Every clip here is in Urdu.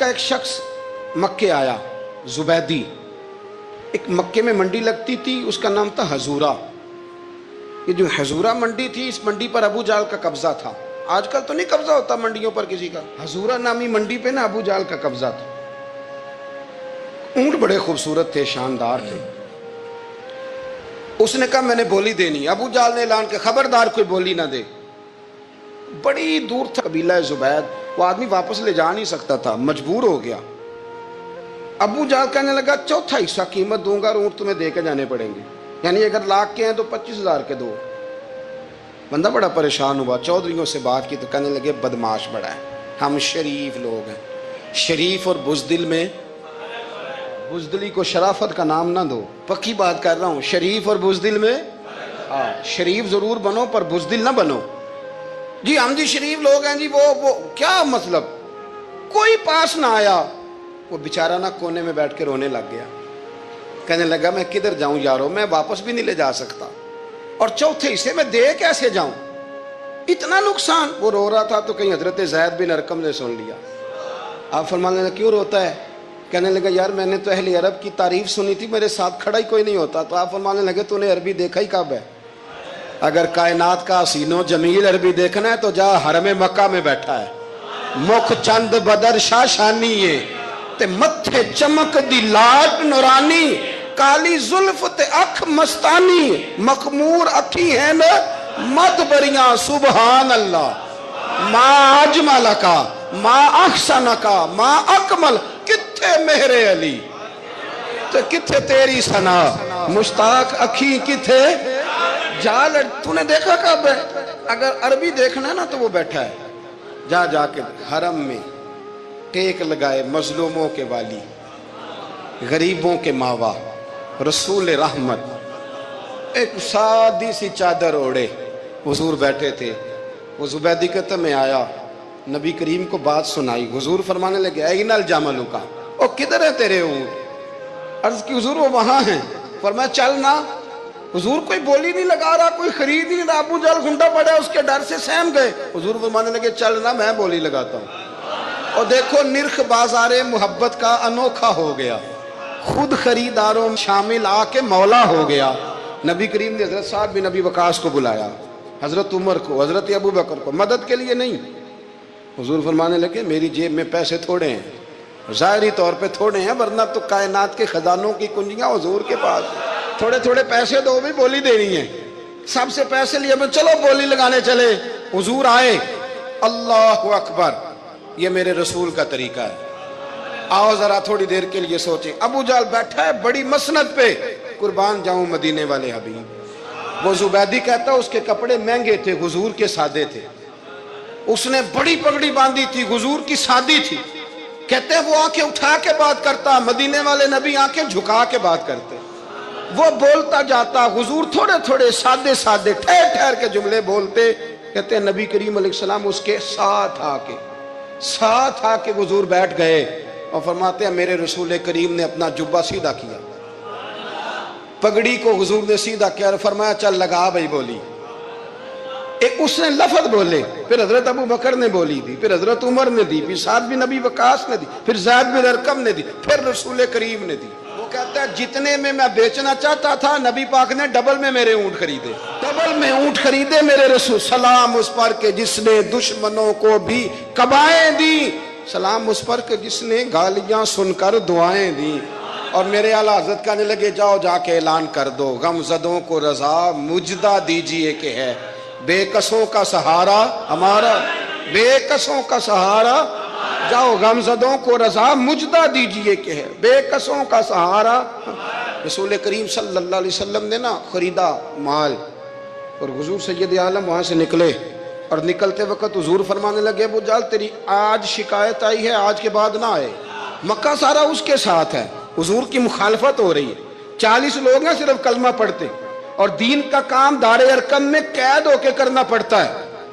کا ایک شخص مکے آیا، زبیدی، ایک مکے میں منڈی لگتی تھی، اس کا نام تھا حضورہ۔ یہ جو حضورہ منڈی تھی، اس منڈی پر ابو جہل کا قبضہ تھا۔ آج کل تو نہیں قبضہ ہوتا منڈیوں پر کسی کا، حضورہ نامی منڈی پہ نا ابو جہل کا قبضہ تھا۔ اونٹ بڑے خوبصورت تھے، شاندار تھے۔ اس نے کہا میں نے بولی دینی۔ ابو جہل نے اعلان کہ خبردار کوئی بولی نہ دے۔ بڑی دور تھا قبیلہ زبید، وہ آدمی واپس لے جا نہیں سکتا تھا، مجبور ہو گیا۔ ابو جہل کہنے لگا چوتھا حصہ قیمت دوں گا اور اونٹ تمہیں دے کے جانے پڑیں گے، یعنی اگر لاکھ کے ہیں تو 25,000 کے دو۔ بندہ بڑا پریشان ہوا، چودھریوں سے بات کی تو کہنے لگے بدماش بڑا ہے، ہم شریف لوگ ہیں، شریف اور بزدل میں، بزدلی کو شرافت کا نام نہ دو، پکی بات کر رہا ہوں، شریف اور بزدل میں شریف ضرور بنو پر بزدل نہ بنو۔ جی ہم جی شریف لوگ ہیں جی، وہ کیا مطلب؟ کوئی پاس نہ آیا، وہ بیچارہ نہ کونے میں بیٹھ کے رونے لگ گیا، کہنے لگا میں کدھر جاؤں یارو، میں واپس بھی نہیں لے جا سکتا، اور چوتھے حصے میں دے کیسے جاؤں، اتنا نقصان۔ وہ رو رہا تھا تو کہیں حضرت زید بن ارقم نے سن لیا۔ آپ فرمانے لگے کیوں روتا ہے؟ کہنے لگا یار میں نے تو اہل عرب کی تعریف سنی تھی، میرے ساتھ کھڑا ہی کوئی نہیں ہوتا۔ تو آپ فرمانے لگے تو نے عربی دیکھا ہی کب ہے؟ اگر کائنات کا حسین و جمیل عربی دیکھنا ہے تو جا حرم مکہ میں بیٹھا ہے، مکھ چند بدر شاشانی ہے تے متھے چمک دی لاٹ نورانی، کالی زلف تے اکھ مستانی، مخمور اکھی ہیں نا مد بریاں سبحان اللہ، ما اجمل کا ما احسن کا ما اکمل، کتھے مہر علی تے کتھے تیری ثنا، مشتاق اکھی کتھے جال۔ تو نے دیکھا کب ہے؟ اگر عربی دیکھنا ہے نا تو وہ بیٹھا ہے، جا کے حرم میں ٹیک لگائے، مظلوموں کے والی، غریبوں کے ماوا، رسول رحمت، ایک سادی سی چادر اوڑے حضور بیٹھے تھے۔ وہ زبیدی کہتا میں آیا، نبی کریم کو بات سنائی، حضور فرمانے لگے این الجمل کا، او کدھر ہے تیرے اونٹ؟ عرض کی حضور وہ وہاں ہیں۔ فرمایا چل نا۔ حضور کوئی بولی نہیں لگا رہا، کوئی خرید نہیں رہا، ابو جہل گھنٹا پڑا، اس کے ڈر سے سہم گئے۔ حضور فرمانے لگے چل نا، میں بولی لگاتا ہوں۔ اور دیکھو نرخ بازار محبت کا انوکھا ہو گیا، خود خریداروں شامل آ کے مولا ہو گیا۔ نبی کریم نے حضرت سعد بن ابی وقاص کو بلایا، حضرت عمر کو، حضرت ابو بکر کو، مدد کے لیے نہیں۔ حضور فرمانے لگے میری جیب میں پیسے تھوڑے ہیں، ظاہری طور پہ تھوڑے ہیں، ورنہ تو کائنات کے خزانوں کی کنجیاں حضور کے پاس، تھوڑے تھوڑے پیسے دو بھی بولی دینی ہے۔ سب سے پیسے لیے میں چلو بولی لگانے چلے۔ حضور آئے، اللہ اکبر، یہ میرے رسول کا طریقہ ہے، آؤ ذرا تھوڑی دیر کے لیے سوچیں۔ ابو جہل بیٹھا ہے بڑی مسند پہ، قربان جاؤں مدینے والے حبیب۔ وہ زبیدی کہتا اس کے کپڑے مہنگے تھے، حضور کے سادے تھے، اس نے بڑی پگڑی باندھی تھی، حضور کی سادی تھی۔ کہتے ہیں وہ آنکھیں اٹھا کے بات کرتا، مدینے والے نبی آنکھیں جھکا کے بات کرتے۔ وہ بولتا جاتا، حضور تھوڑے تھوڑے سادے سادے ٹھہر ٹھہر کے جملے بولتے۔ کہتے ہیں نبی کریم علیہ السلام اس کے ساتھ آ کے حضور بیٹھ گئے اور فرماتے ہیں میرے رسول کریم نے اپنا جبہ سیدھا کیا، پگڑی کو حضور نے سیدھا کیا اور فرمایا چل لگا بھائی بولی۔ ایک اس نے لفظ بولے، پھر حضرت ابو بکر نے بولی دی، پھر حضرت عمر نے دی، پھر سعد بن ابی وقاص نے دی، پھر زید بن ارقم نے دی، پھر رسول کریم نے دی۔ وہ کہتا ہے جتنے میں بیچنا چاہتا تھا نبی پاک نے ڈبل میں میرے اونٹ خریدے، ڈبل میں اونٹ خریدے میرے رسول۔ سلام اس پر کہ جس نے دشمنوں کو بھی قبائیں دی، سلام اس پر کہ جس نے گالیاں سن کر دعائیں دی۔ اور میرے اعلیٰ حضرت کہنے لگے جاؤ جا کے اعلان کر دو، غم زدوں کو رضا مجدہ دیجئے کہ ہے بے کسوں کا سہارا ہمارا، بے کسوں کا سہارا، جاؤ غم زدوں کو رضا مجدہ دیجئے کہ ہے بے کسوں کا سہارا۔ رسول کریم صلی اللہ علیہ وسلم نے نا خریدا مال، اور حضور سید عالم وہاں سے نکلے، اور نکلتے وقت حضور فرمانے لگے ابو جہل تیری آج شکایت آئی ہے، آج کے بعد نہ آئے۔ مکہ سارا اس کے ساتھ ہے، حضور کی مخالفت ہو رہی ہے، 40 لوگ ہیں صرف کلمہ پڑھتے، اور دین کا کام دار ارقم میں قید ہو کے کرنا پڑتا ہے،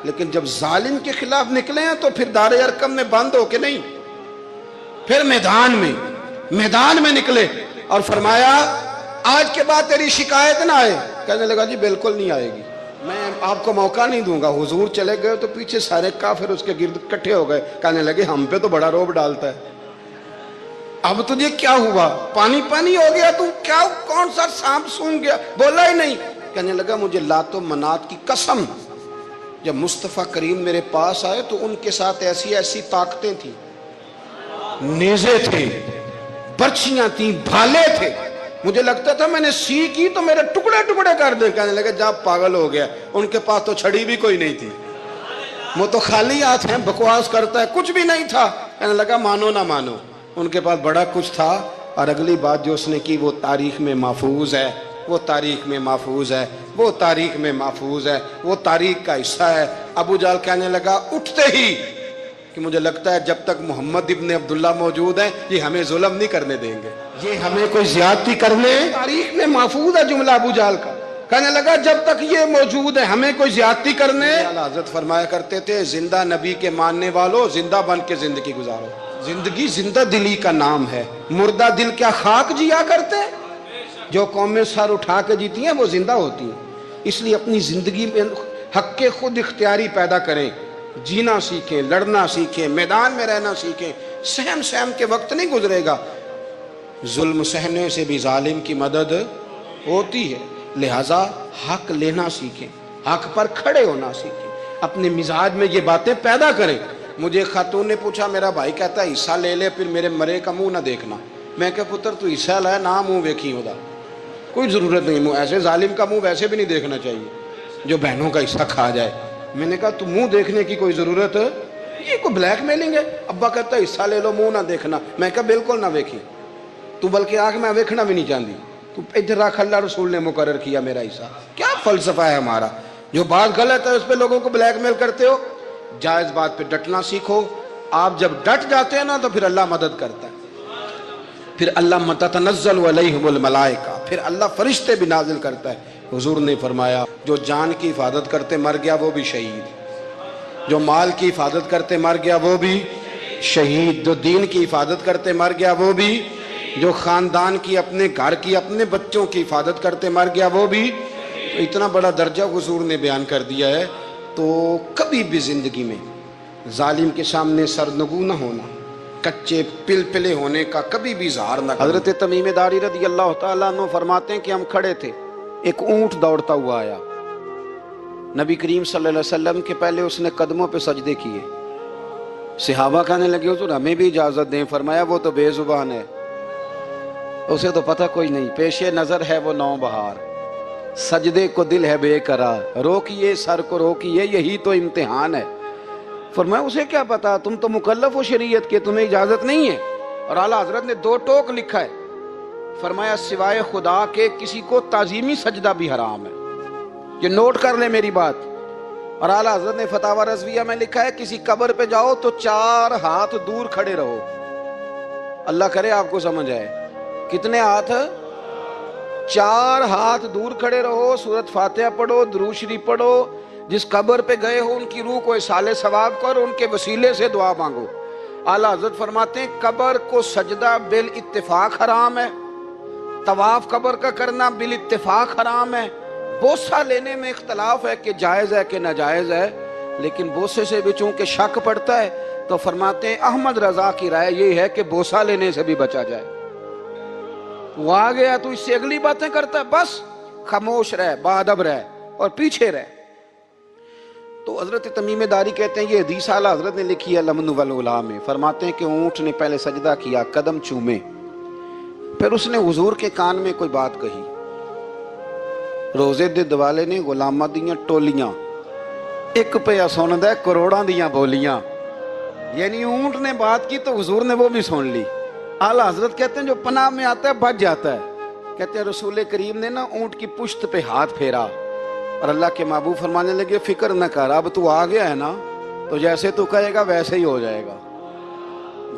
لیکن جب ظالم کے خلاف نکلے ہیں تو پھر دار ارقم میں بند ہو کے نہیں، پھر میدان میں نکلے اور فرمایا آج کے بعد تیری شکایت نہ آئے۔ کہنے لگا جی بالکل نہیں آئے گی، میں آپ کو موقع نہیں دوں گا۔ حضور چلے گئے تو پیچھے سارے کافر اس کے گرد اکٹھے ہو گئے، کہنے لگے ہم پہ تو بڑا روب ڈالتا ہے، اب تجھے کیا ہوا؟ پانی پانی ہو گیا، تو کیا کون سا سانپ سونگ گیا؟ بولا ہی نہیں۔ کہنے لگا مجھے لات و منات کی قسم، جب مصطفیٰ کریم میرے پاس آئے تو ان کے ساتھ ایسی ایسی طاقتیں تھیں، نیزے تھے، برچیاں تھیں، بھالے تھے، مجھے لگتا تھا میں نے سی کی تو میرے ٹکڑے ٹکڑے کر دیں۔ کہنے لگا جا پاگل ہو گیا، ان کے پاس تو چھڑی بھی کوئی نہیں تھی، وہ تو خالی ہاتھ ہیں، بکواس کرتا ہے، کچھ بھی نہیں تھا۔ کہنے لگا مانو نہ مانو، ان کے پاس بڑا کچھ تھا، اور اگلی بات جو اس نے کی وہ تاریخ میں محفوظ ہے، وہ تاریخ میں محفوظ ہے، وہ تاریخ میں محفوظ ہے، وہ تاریخ کا حصہ ہے۔ ابو جہل کہنے لگا اٹھتے ہی کہ مجھے لگتا ہے جب تک محمد ابن عبداللہ موجود ہیں یہ ہمیں ظلم نہیں کرنے دیں گے، یہ ہمیں کوئی زیادتی کرنے، تاریخ میں محفوظ ہے جملہ ابو جہل کا۔ کہنے لگا جب تک یہ موجود ہے ہمیں کوئی زیادتی کرنے۔ حضرت فرمایا کرتے تھے زندہ نبی کے ماننے والوں زندہ بن کے زندگی گزارو، زندگی زندہ دلی کا نام ہے، مردہ دل کیا خاک جیا کرتے؟ جو قومیں سر اٹھا کے جیتی ہیں وہ زندہ ہوتی ہیں، اس لیے اپنی زندگی میں حق کے خود اختیاری پیدا کریں، جینا سیکھیں، لڑنا سیکھیں، میدان میں رہنا سیکھیں۔ سہم سہم کے وقت نہیں گزرے گا، ظلم سہنے سے بھی ظالم کی مدد ہوتی ہے، لہٰذا حق لینا سیکھیں، حق پر کھڑے ہونا سیکھیں، اپنے مزاج میں یہ باتیں پیدا کریں۔ مجھے خاتون نے پوچھا، میرا بھائی کہتا ہے حصہ لے لے پھر میرے مرے کا منہ نہ دیکھنا۔ میں کہا پتر تو حصہ لائے نہ منہ ویکھی ہودا، کوئی ضرورت نہیں، منہ ایسے ظالم کا منہ ویسے بھی نہیں دیکھنا چاہیے جو بہنوں کا حصہ کھا جائے۔ میں نے کہا تو منہ دیکھنے کی کوئی ضرورت ہے؟ یہ کوئی بلیک میلنگ ہے؟ ابا کہتا ہے حصہ لے لو منہ نہ دیکھنا۔ میں کہا بالکل نہ ویکھی، تو بلکہ آنکھ میں ویکھنا بھی نہیں چاہتی، تو ادھر رکھ، اللہ رسول نے مقرر کیا میرا حصہ۔ کیا فلسفہ ہے ہمارا؟ جو بات غلط ہے اس پہ لوگوں کو بلیک میل کرتے ہو، جائز بات پہ ڈٹنا سیکھو۔ آپ جب ڈٹ جاتے ہیں نا تو پھر اللہ مدد کرتا ہے، پھر اللہ تتنزل علیہم الملائکہ، پھر اللہ فرشتے بھی نازل کرتا ہے۔ حضور نے فرمایا جو جان کی حفاظت کرتے مر گیا وہ بھی شہید، جو مال کی حفاظت کرتے مر گیا وہ بھی شہید، جو دین کی حفاظت کرتے مر گیا وہ بھی، جو خاندان کی، اپنے گھر کی، اپنے بچوں کی حفاظت کرتے مر گیا وہ بھی۔ اتنا بڑا درجہ حضور نے بیان کر دیا ہے، تو کبھی بھی زندگی میں ظالم کے سامنے سرنگو نہ ہونا، کچے پلپلے ہونے کا کبھی بھی اظہار نہ کرنا۔ حضرت تمیم داری رضی اللہ تعالیٰ عنہ فرماتے ہیں کہ ہم کھڑے تھے، ایک اونٹ دوڑتا ہوا آیا، نبی کریم صلی اللہ علیہ وسلم کے پہلے اس نے قدموں پہ سجدے کیے، صحابہ کہنے لگے حضور ہمیں بھی اجازت دیں، فرمایا وہ تو بے زبان ہے، اسے تو پتہ کوئی نہیں، پیش نظر ہے وہ نو بہار، سجدے کو دل ہے بے قرار، روکیے سر کو روکیے یہی تو امتحان ہے۔ فرمایا اسے کیا پتا، تم تو مکلف ہو شریعت کے، تمہیں اجازت نہیں ہے۔ اور اعلیٰ حضرت نے 2 ٹوک لکھا ہے، فرمایا سوائے خدا کے کسی کو تعظیمی سجدہ بھی حرام ہے، یہ نوٹ کر لیں میری بات۔ اور اعلیٰ حضرت نے فتاوی رضویہ میں لکھا ہے کسی قبر پہ جاؤ تو 4 ہاتھ دور کھڑے رہو، اللہ کرے آپ کو سمجھ آئے، کتنے ہاتھ؟ 4 ہاتھ دور کھڑے رہو، سورۃ فاتحہ پڑھو، درود شریف پڑھو، جس قبر پہ گئے ہو ان کی روح کو اصال ثواب کرو، ان کے وسیلے سے دعا مانگو۔ اعلیٰ حضرت فرماتے ہیں قبر کو سجدہ بالاتفاق حرام ہے، طواف قبر کا کرنا بالاتفاق حرام ہے، بوسہ لینے میں اختلاف ہے کہ جائز ہے کہ ناجائز ہے، لیکن بوسے سے بھی چونکہ شک پڑتا ہے تو فرماتے ہیں احمد رضا کی رائے یہ ہے کہ بوسہ لینے سے بھی بچا جائے۔ وہ آ گیا تو اس سے اگلی باتیں کرتا ہے، بس خاموش رہ، باادب رہ اور پیچھے رہ۔ تو حضرت تمیم داری کہتے ہیں یہ حدیث اعلیٰ حضرت نے لکھی ہے لمن والعلا میں، فرماتے ہیں کہ اونٹ نے پہلے سجدہ کیا، قدم چومے، پھر اس نے حضور کے کان میں کوئی بات کہی، روزے دے دوالے نے غلامہ دیاں ٹولیاں، ایک پیا سن دے کروڑاں دیاں بولیاں، یعنی اونٹ نے بات کی تو حضور نے وہ بھی سن لی۔ اعلیٰ حضرت کہتے ہیں جو پناہ میں آتا ہے بچ جاتا ہے، کہتے ہیں رسول کریم نے نا اونٹ کی پشت پہ ہاتھ پھیرا اور اللہ کے محبوب فرمانے لگے فکر نہ کر، اب تو آ گیا ہے نا تو جیسے تو کہے گا ویسے ہی ہو جائے گا،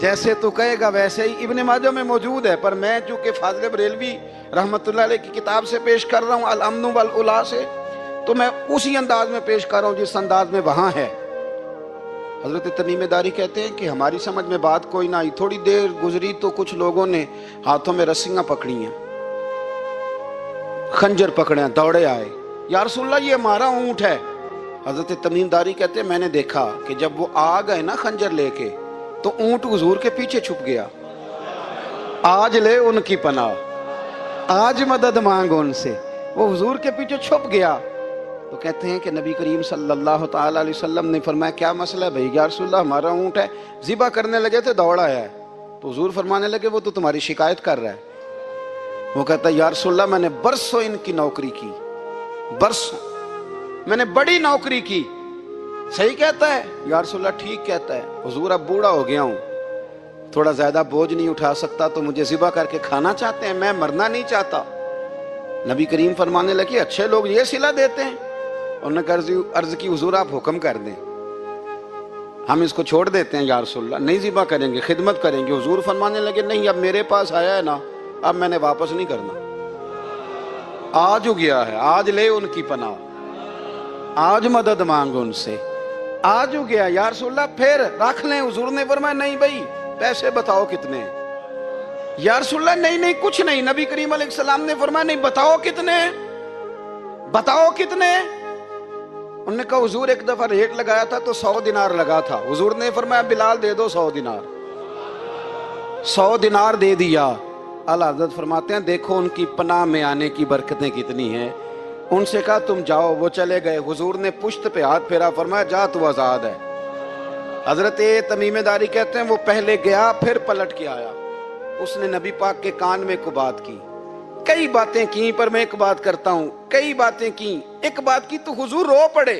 جیسے تو کہے گا ویسے ہی۔ ابن ماجہ میں موجود ہے، پر میں چونکہ فاضل بریلوی رحمت اللہ علیہ کی کتاب سے پیش کر رہا ہوں الامن والعلا سے، تو میں اسی انداز میں پیش کر رہا ہوں جس انداز میں وہاں ہے۔ حضرت تمیم داری کہتے ہیں کہ ہماری سمجھ میں بات کوئی نہ آئی، تھوڑی دیر گزری تو کچھ لوگوں نے ہاتھوں میں رسیاں پکڑی ہیں، خنجر پکڑے ہیں، دوڑے آئے، یا رسول اللہ یہ ہمارا اونٹ ہے۔ حضرت تمیم داری کہتے ہیں میں نے دیکھا کہ جب وہ آ گئے نا خنجر لے کے تو اونٹ حضور کے پیچھے چھپ گیا، آج لے ان کی پناہ، آج مدد مانگ ان سے۔ وہ حضور کے پیچھے چھپ گیا تو کہتے ہیں کہ نبی کریم صلی اللہ تعالیٰ علیہ وسلم نے فرمایا کیا مسئلہ ہے بھائی؟ یا رسول اللہ ہمارا اونٹ ہے، ذبح کرنے لگے تھے دوڑ آیا ہے۔ تو حضور فرمانے لگے وہ تو تمہاری شکایت کر رہا ہے۔ وہ کہتا ہے یا رسول اللہ میں نے برسوں ان کی نوکری کی، برسوں میں نے بڑی نوکری کی۔ صحیح کہتا ہے یا رسول اللہ؟ ٹھیک کہتا ہے حضور، اب بوڑھا ہو گیا ہوں، تھوڑا زیادہ بوجھ نہیں اٹھا سکتا، تو مجھے ذبح کر کے کھانا چاہتے ہیں، میں مرنا نہیں چاہتا۔ نبی کریم فرمانے لگے اچھے لوگ یہ صلہ دیتے ہیں؟ انہوں نے عرض کی حضور آپ حکم کر دیں، ہم اس کو چھوڑ دیتے ہیں یا رسول اللہ، نہیں ذبح کریں گے، خدمت کریں گے۔ حضور فرمانے لگے نہیں، اب میرے پاس آیا ہے نا، اب میں نے واپس نہیں کرنا، آج ہو گیا ہے، آج لے ان کی پناہ، آج مدد مانگ ان سے، آج ہو گیا یا رسول اللہ پھر رکھ لیں؟ حضور نے فرمایا نہیں بھائی پیسے بتاؤ کتنے ہیں؟ یا رسول اللہ نہیں کچھ نہیں۔ نبی کریم علیہ السلام نے فرمایا نہیں، بتاؤ کتنے، بتاؤ کتنے؟ انہوں نے کہا حضور ایک دفعہ ریٹ لگایا تھا تو 100 دینار لگا تھا۔ حضور نے فرمایا بلال دے دو 100 دینار، 100 دینار دے دیا۔ اعلیٰ حضرت فرماتے ہیں دیکھو ان کی پناہ میں آنے کی برکتیں کتنی ہیں۔ ان سے کہا تم جاؤ، وہ چلے گئے۔ حضور نے پشت پہ ہاتھ پھیرا، فرمایا جا تو آزاد ہے۔ حضرت تمیم داری کہتے ہیں وہ پہلے گیا پھر پلٹ کے آیا، اس نے نبی پاک کے کان میں کو بات کی، کئی باتیں کی، پر میں ایک بات کرتا ہوں، کئی باتیں کی، ایک بات کی تو حضور رو پڑے۔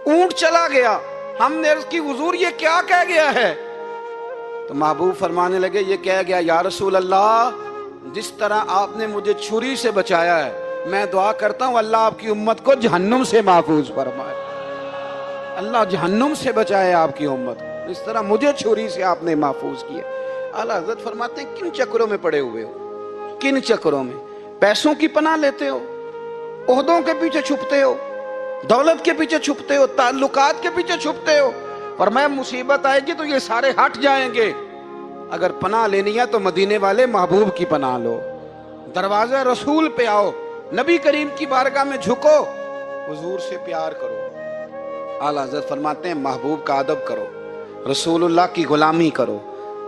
اونٹ چلا گیا، ہم نے عرض کی حضور یہ کیا کہہ گیا ہے؟ تو محبوب فرمانے لگے یہ کہہ گیا یا رسول اللہ جس طرح آپ نے مجھے چھری سے بچایا ہے، میں دعا کرتا ہوں اللہ آپ کی امت کو جہنم سے محفوظ فرمائے، اللہ جہنم سے بچائے آپ کی امت کو، اس طرح مجھے چھری سے آپ نے محفوظ کیا۔ اعلیٰ حضرت فرماتے ہیں کن چکروں میں پڑے ہوئے ہو، کن چکروں میں؟ پیسوں کی پناہ لیتے ہو، عہدوں کے پیچھے چھپتے ہو، دولت کے پیچھے چھپتے ہو، تعلقات کے پیچھے چھپتے ہو۔ فرمایا مصیبت آئے گی تو یہ سارے ہٹ جائیں گے، اگر پناہ لینی ہے تو مدینے والے محبوب کی پناہ لو، دروازہ رسول پہ آؤ، نبی کریم کی بارگاہ میں جھکو، حضور سے پیار کرو۔ اعلیٰ حضرت فرماتے ہیں محبوب کا ادب کرو، رسول اللہ کی غلامی کرو۔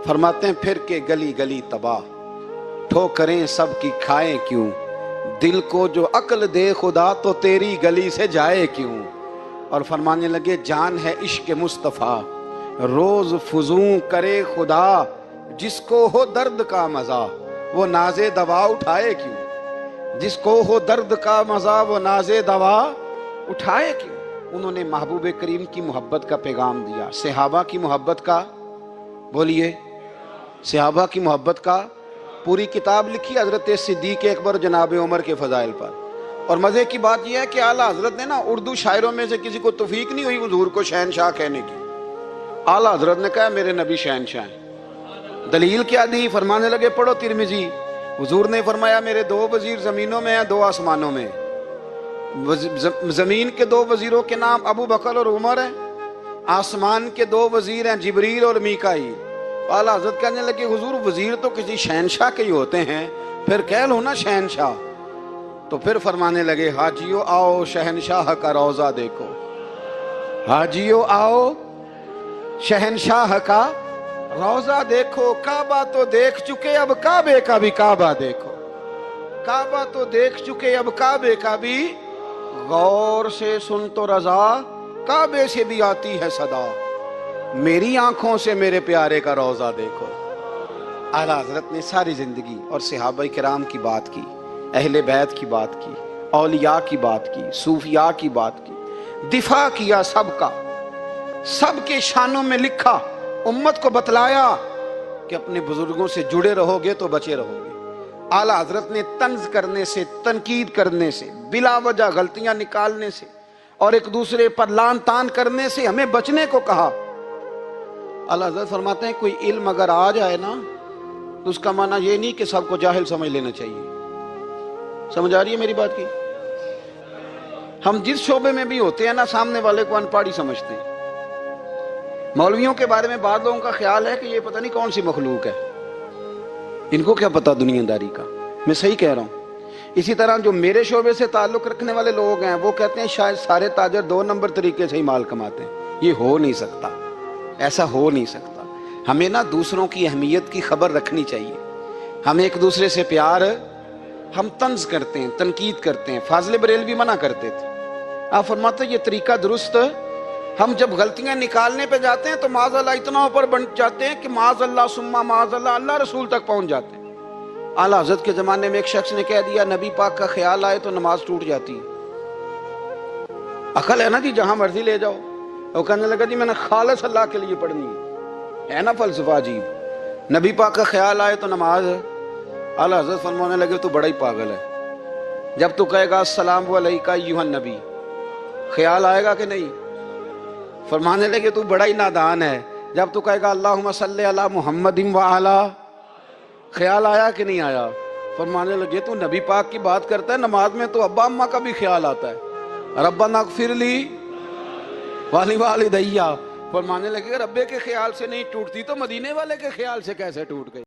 فرماتے ہیں پھر کے گلی گلی تباہ، ٹھوکریں سب کی کھائے کیوں، دل کو جو عقل دے خدا تو تیری گلی سے جائے کیوں۔ اور فرمانے لگے جان ہے عشق مصطفیٰ، روز فزوں کرے خدا، جس کو ہو درد کا مزہ وہ ناز دوا اٹھائے کیوں، جس کو ہو درد کا مزہ وہ ناز دوا اٹھائے کیوں۔ انہوں نے محبوب کریم کی محبت کا پیغام دیا، صحابہ کی محبت کا، بولیے صحابہ کی محبت کا پوری کتاب لکھی حضرت صدیق اکبر جناب عمر کے فضائل پر۔ اور مزے کی بات یہ ہے کہ اعلیٰ حضرت نے نا اردو شاعروں میں سے کسی کو توفیق نہیں ہوئی حضور کو شہنشاہ کہنے کی، اعلیٰ حضرت نے کہا میرے نبی شہنشاہ ہیں۔ دلیل کیا دی؟ فرمانے لگے پڑھو ترمذی، حضور نے فرمایا میرے 2 وزیر زمینوں میں ہیں 2 آسمانوں میں، زمین کے 2 وزیروں کے نام ابو بکر اور عمر ہیں، آسمان کے 2 وزیر ہیں جبریل اور میکائیل۔ اعلیٰ حضرت کہنے لگے حضور وزیر تو کسی شہنشاہ کے ہی ہوتے ہیں، پھر کہہ لو نا شہنشاہ۔ تو پھر فرمانے لگے حاجیو آؤ شہنشاہ کا روضہ دیکھو، حاجیو آؤ شہنشاہ کا روضہ دیکھو، کعبہ تو دیکھ چکے اب کعبے کا بھی کعبہ دیکھو، کعبہ تو دیکھ چکے اب کعبے کا بھی، غور سے سن تو رضا کعبے سے بھی آتی ہے صدا، میری آنکھوں سے میرے پیارے کا روضہ دیکھو۔ اعلیٰ حضرت نے ساری زندگی اور صحابہ کرام کی بات کی، اہل بیت کی بات کی، اولیاء کی بات کی، صوفیاء کی بات کی، دفاع کیا سب کا، سب کے شانوں میں لکھا، امت کو بتلایا کہ اپنے بزرگوں سے جڑے رہو گے تو بچے رہو گے۔ اعلیٰ حضرت نے طنز کرنے سے، تنقید کرنے سے، بلا وجہ غلطیاں نکالنے سے اور ایک دوسرے پر لان تان کرنے سے ہمیں بچنے کو کہا۔ اعلیٰ حضرت فرماتے ہیں کوئی علم اگر آ جائے نا تو اس کا معنی یہ نہیں کہ سب کو جاہل سمجھ لینا چاہیے۔ سمجھ آ رہی ہے میری بات کی؟ ہم جس شعبے میں بھی ہوتے ہیں نا سامنے والے کو ان پڑھ ہی سمجھتے ہیں۔ مولویوں کے بارے میں بعض لوگوں کا خیال ہے کہ یہ پتہ نہیں کون سی مخلوق ہے، ان کو کیا پتہ دنیا داری کا۔ میں صحیح کہہ رہا ہوں۔ اسی طرح جو میرے شعبے سے تعلق رکھنے والے لوگ ہیں وہ کہتے ہیں شاید سارے تاجر 2 نمبر طریقے سے ہی مال کماتے ہیں۔ یہ ہو نہیں سکتا، ایسا ہو نہیں سکتا۔ ہمیں نا دوسروں کی اہمیت کی خبر رکھنی چاہیے. ہم ایک دوسرے سے پیار ہم طنز کرتے ہیں، تنقید کرتے ہیں. فاضل بریلوی منع کرتے تھے. آپ فرماتے یہ طریقہ درست. ہم جب غلطیاں نکالنے پہ جاتے ہیں تو معاذ اللہ اتنا اوپر بن جاتے ہیں کہ معاذ اللہ ثم معاذ اللہ اللہ رسول تک پہنچ جاتے ہیں. اعلیٰ حضرت کے زمانے میں ایک شخص نے کہہ دیا نبی پاک کا خیال آئے تو نماز ٹوٹ جاتی ہے. عقل ہے نا جی، جہاں مرضی لے جاؤ. وہ کہنے لگا جی میں نے خالص اللہ کے لیے پڑھنی ہے نا فلسفہ عجیب. نبی پاک کا خیال آئے تو نماز ہے. اعلیٰ حضرت فرمانے لگے تو بڑا ہی پاگل ہے. جب تو کہے گا السلام علیکہ ایھا النبی، خیال آئے گا کہ نہیں؟ فرمانے لگے تو بڑا ہی نادان ہے. جب تو کہے گا اللہم صلی علی محمد وعلی، خیال آیا کہ نہیں آیا؟ فرمانے لگے تو نبی پاک کی بات کرتا ہے، نماز میں تو ابا اماں کا بھی خیال آتا ہے. ربنا اغفر لی ولی والدیہ. فرمانے لگے ربے کے خیال سے نہیں ٹوٹتی تو مدینے والے کے خیال سے کیسے ٹوٹ گئی؟